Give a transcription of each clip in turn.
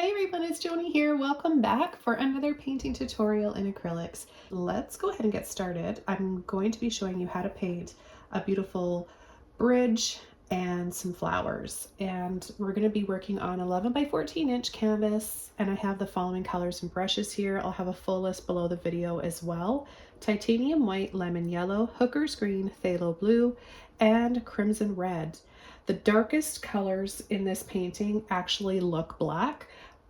Hi everyone, it's Joni here. Welcome back for another painting tutorial in acrylics. Let's go ahead and get started. I'm going to be showing you how to paint a beautiful bridge and some flowers. And we're going to be working on 11 by 14 inch canvas. And I have the following colors and brushes here. I'll have a full list below the video as well. Titanium white, lemon yellow, hooker's green, phthalo blue, and crimson red. The darkest colors in this painting actually look black,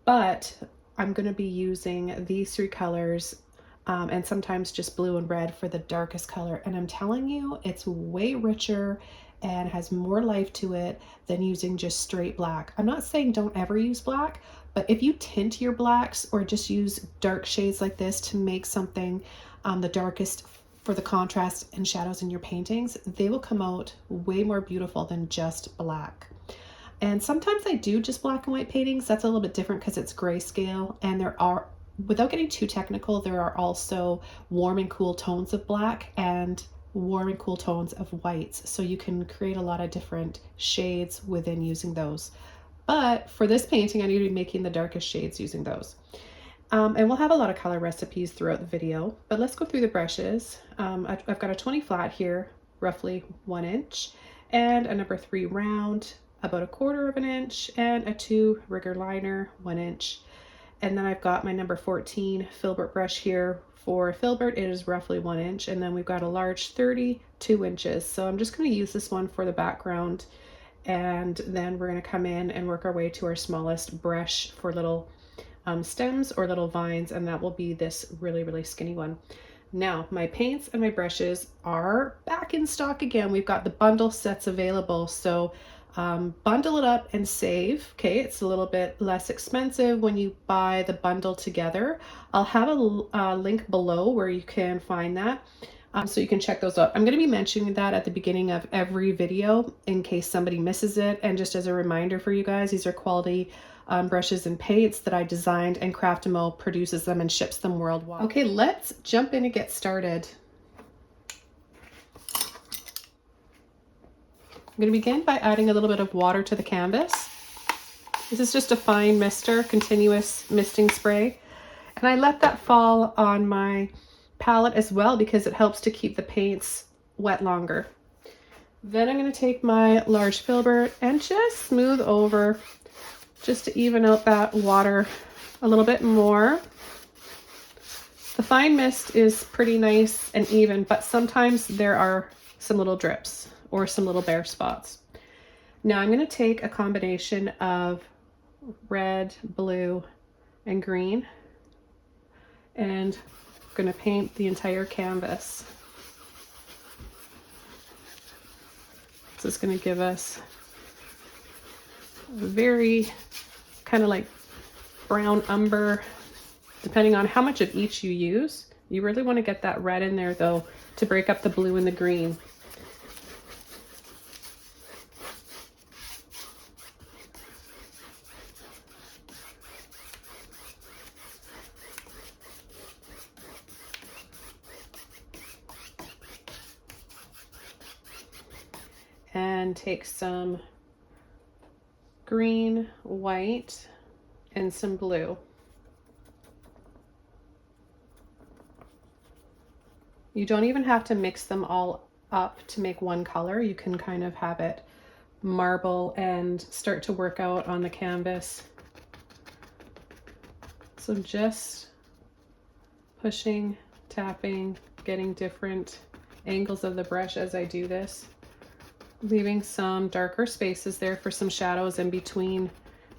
but I'm going to be using these three colors and sometimes just blue and red for the darkest color. And I'm telling you, it's way richer and has more life to it than using just straight black. I'm not saying don't ever use black, but if you tint your blacks or just use dark shades like this to make something the darkest for the contrast and shadows in your paintings, they will come out way more beautiful than just black. And sometimes I do just black and white paintings. That's a little bit different because it's grayscale, and there are, without getting too technical, there are also warm and cool tones of black and warm and cool tones of whites. So you can create a lot of different shades within using those. But for this painting, I'm going to be making the darkest shades using those. And we'll have a lot of color recipes throughout the video, but let's go through the brushes. I've got a 20 flat here, roughly 1 inch, and a number 3 round, about 1/4 of an inch, and a 2 rigger liner, 1 inch. And then I've got my number 14 filbert brush here. For filbert, it is roughly 1 inch, and then we've got a large 30, 2 inches. So I'm just going to use this one for the background, and then we're going to come in and work our way to our smallest brush for little stems or little vines, and that will be this really skinny one. Now my paints and my brushes are back in stock again. We've got the bundle sets available, so bundle it up and save. Okay, it's a little bit less expensive when you buy the bundle together. I'll have a link below where you can find that, so you can check those out. I'm going to be mentioning that at the beginning of every video in case somebody misses it, and just as a reminder for you guys, these are quality brushes and paints that I designed, and Craftimo produces them and ships them worldwide. Okay, let's jump in and get started. I'm going to begin by adding a little bit of water to the canvas. This is just a fine mister, continuous misting spray. And I let that fall on my palette as well because it helps to keep the paints wet longer. Then I'm going to take my large filbert and just smooth over, just to even out that water a little bit more. The fine mist is pretty nice and even, but sometimes there are some little drips or some little bare spots. Now I'm going to take a combination of red, blue, and green, and I'm going to paint the entire canvas. So it's going to give us a very kind of like brown umber, depending on how much of each you use. You really want to get that red in there though to break up the blue and the green. And take some green, white, and some blue. You don't even have to mix them all up to make one color. You can kind of have it marble and start to work out on the canvas. So just pushing, tapping, getting different angles of the brush as I do this, leaving some darker spaces there for some shadows in between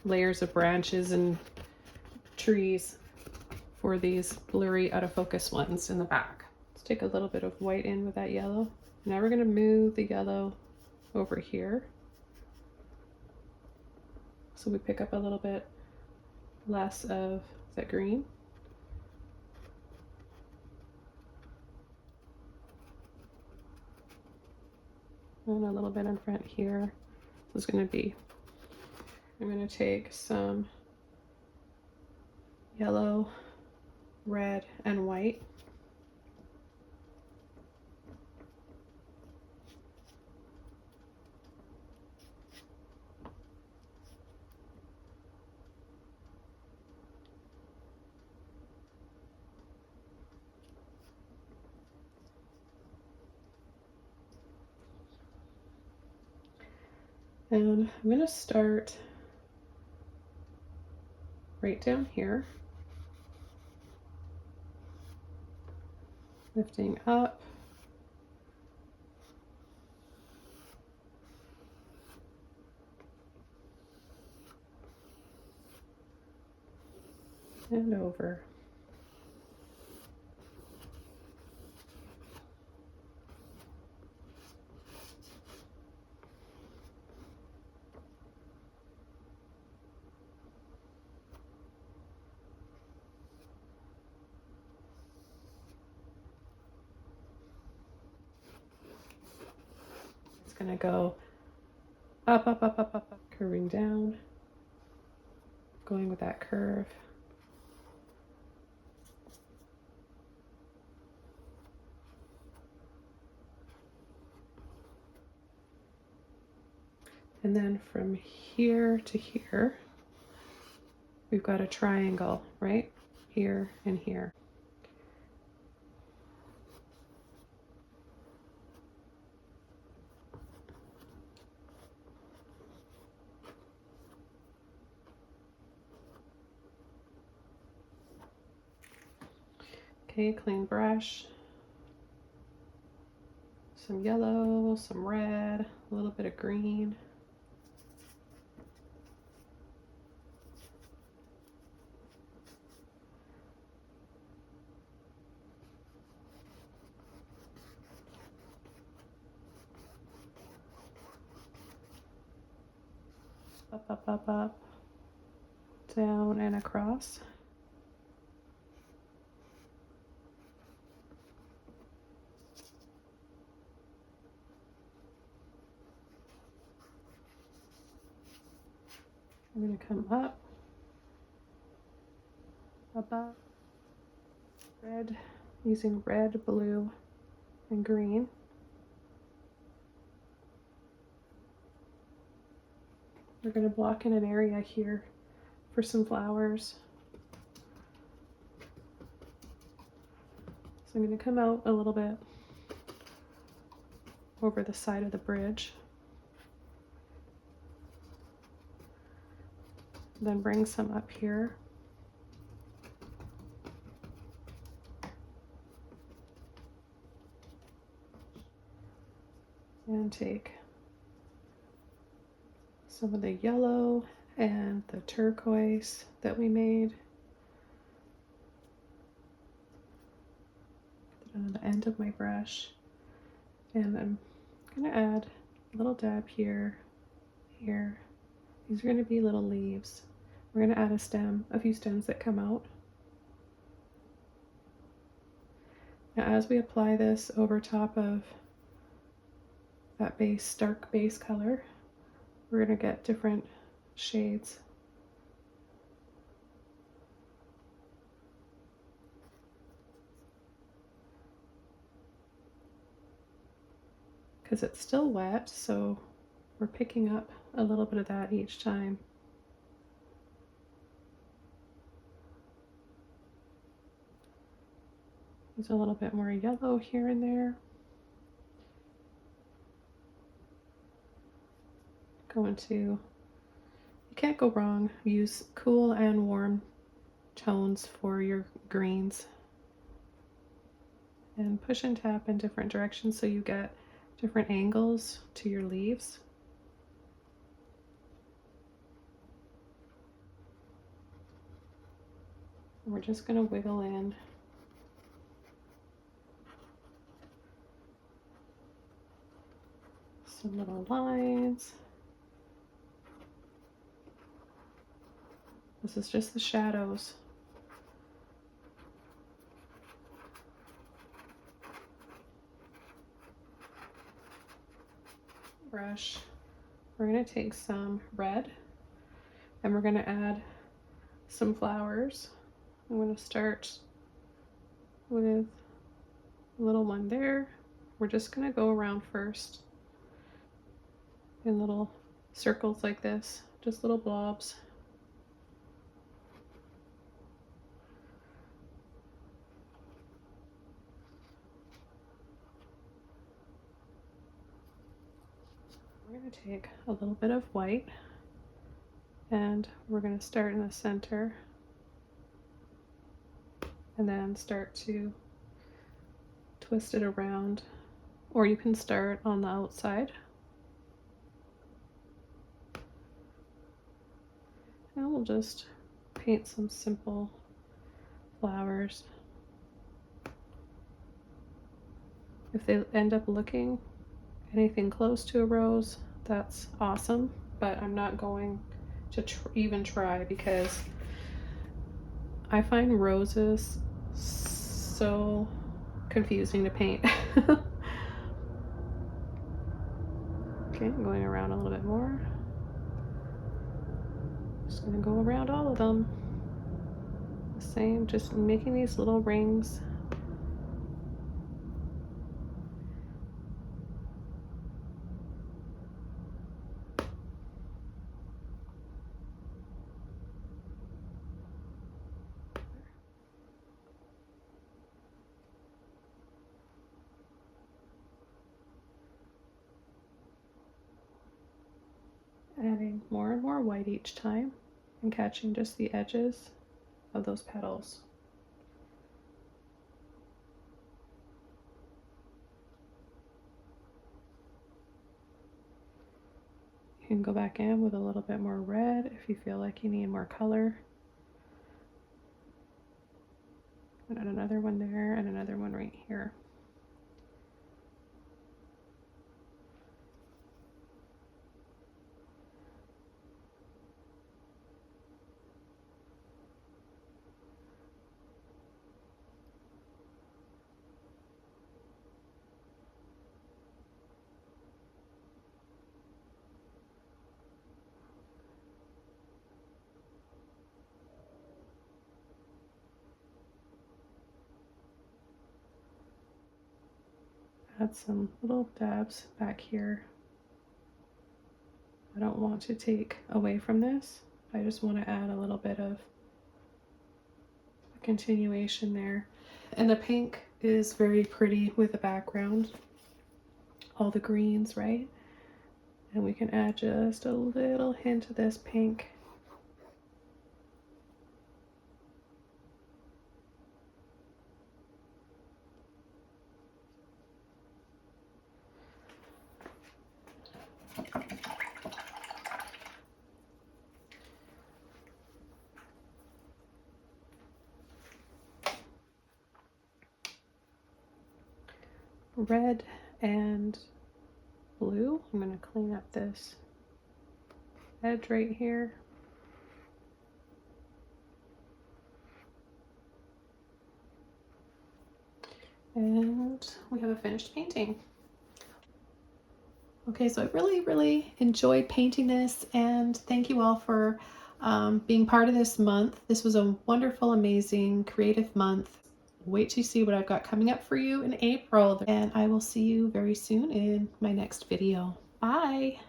layers of branches and trees for these blurry out of focus ones in the back. Let's take a little bit of white in with that yellow. Now we're going to move the yellow over here, so we pick up a little bit less of that green. And a little bit in front here. This is going to be, I'm going to take some yellow, red, and white. And I'm going to start right down here, lifting up. And over. It's going to go up, up, up, up, up, up, curving down, going with that curve. And then from here to here, we've got a triangle, right? Here and here. Okay, clean brush. Some yellow, some red, a little bit of green. Up, up, up, up, down and across. I'm going to come up, above, red, using red, blue, and green. We're going to block in an area here for some flowers. So I'm going to come out a little bit over the side of the bridge. Then bring some up here. And take some of the yellow and the turquoise that we made. Put it on the end of my brush. And I'm going to add a little dab here, here. These are going to be little leaves. We're going to add a stem, a few stems that come out. Now as we apply this over top of that base, dark base color, we're going to get different shades. Because it's still wet, so we're picking up a little bit of that each time. There's a little bit more yellow here and there. You can't go wrong. Use cool and warm tones for your greens. And push and tap in different directions so you get different angles to your leaves. And we're just going to wiggle in some little lines. This is just the shadows. Brush. We're going to take some red and we're going to add some flowers. I'm going to start with a little one there. We're just going to go around first in little circles like this, just little blobs. We're I'm going to take a little bit of white and we're going to start in the center and then start to twist it around, or you can start on the outside. And we'll just paint some simple flowers. If they end up looking anything close to a rose, that's awesome, but I'm not going to even try, because I find roses so confusing to paint. Okay, I'm going around a little bit more. Just gonna go around all of them. The same, just making these little rings. Adding more and more white each time and catching just the edges of those petals. You can go back in with a little bit more red if you feel like you need more color. And add another one there and another one right here. Add some little dabs back here. I don't want to take away from this. I just want to add a little bit of a continuation there. And the pink is very pretty with the background. All the greens, right? And we can add just a little hint of this pink. Red and blue. I'm going to clean up this edge right here. And we have a finished painting. Okay, so I really enjoyed painting this, and thank you all for being part of this month. This was a wonderful, amazing, creative month. Wait to see what I've got coming up for you in April, and I will see you very soon in my next video. Bye!